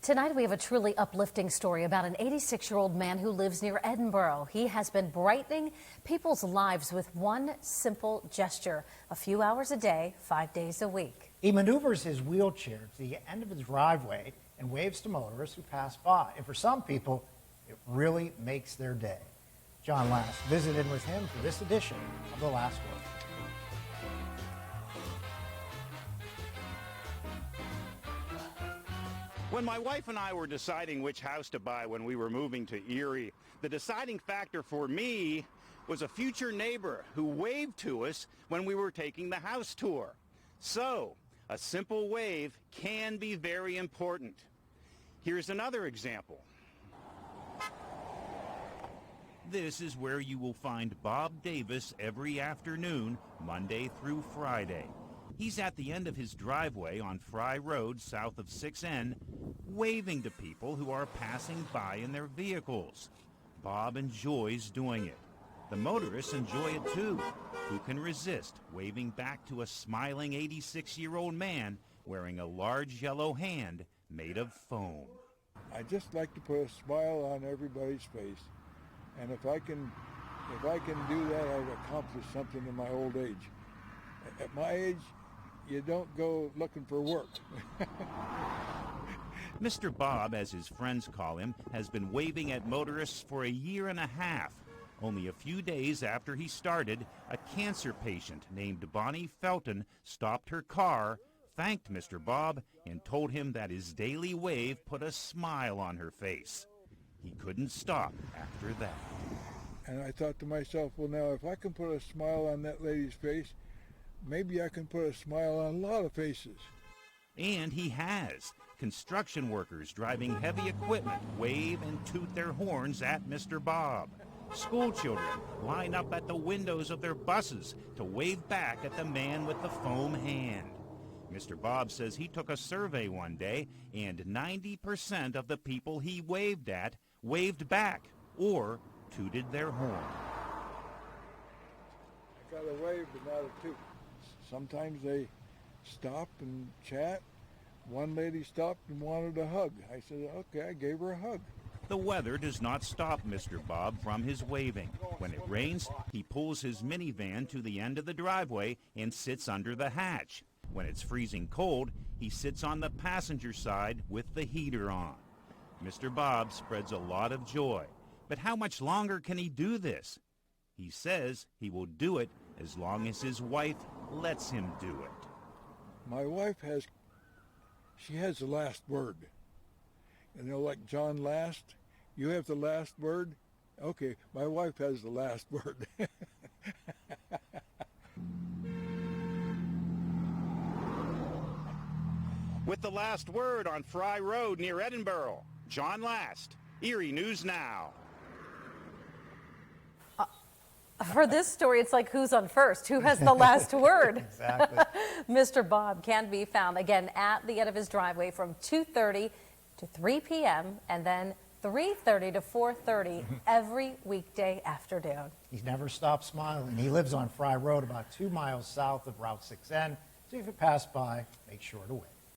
Tonight we have a truly uplifting story about an 86-year-old man who lives near Edinburgh. He has been brightening people's lives with one simple gesture, a few hours a day, 5 days a week. He maneuvers his wheelchair to the end of his driveway and waves to motorists who pass by. And for some people, it really makes their day. John Last visited with him for this edition of The Last Word. When my wife and I were deciding which house to buy when we were moving to Erie, the deciding factor for me was a future neighbor who waved to us when we were taking the house tour. So, a simple wave can be very important. Here's another example. This is where you will find Bob Davis every afternoon, Monday through Friday. He's at the end of his driveway on Fry Road south of 6N, waving to people who are passing by in their vehicles. Bob enjoys doing it. The motorists enjoy it too. Who can resist waving back to a smiling 86-year-old man wearing a large yellow hand made of foam? I just like to put a smile on everybody's face. And if I can do that, I've accomplished something in my old age. At my age, you don't go looking for work. Mr. Bob, as his friends call him, has been waving at motorists for a year and a half. Only a few days after he started, a cancer patient named Bonnie Felton stopped her car, thanked Mr. Bob, and told him that his daily wave put a smile on her face. He couldn't stop after that. And I thought to myself, well, now, if I can put a smile on that lady's face, maybe I can put a smile on a lot of faces. And he has. Construction workers driving heavy equipment wave and toot their horns at Mr. Bob. School children line up at the windows of their buses to wave back at the man with the foam hand. Mr. Bob says he took a survey one day, and 90% of the people he waved at waved back or tooted their horn. I got a wave, but not a toot. Sometimes they stop and chat. One lady stopped and wanted a hug. I said, okay, I gave her a hug. The weather does not stop Mr. Bob from his waving. When it rains, he pulls his minivan to the end of the driveway and sits under the hatch. When it's freezing cold, he sits on the passenger side with the heater on. Mr. Bob spreads a lot of joy. But how much longer can he do this? He says he will do it as long as his wife lets him do it. My wife has the last word. You know, like John Last, you have the last word? Okay, my wife has the last word. With the last word on Fry Road near Edinburgh, John Last, Erie News Now. For this story, it's like who's on first? Who has the last word? Exactly. Mr. Bob can be found, again, at the end of his driveway from 2:30 to 3 p.m. and then 3:30 to 4:30 every weekday afternoon. He's never stopped smiling. He lives on Fry Road about 2 miles south of Route 6N. So if you pass by, make sure to wave.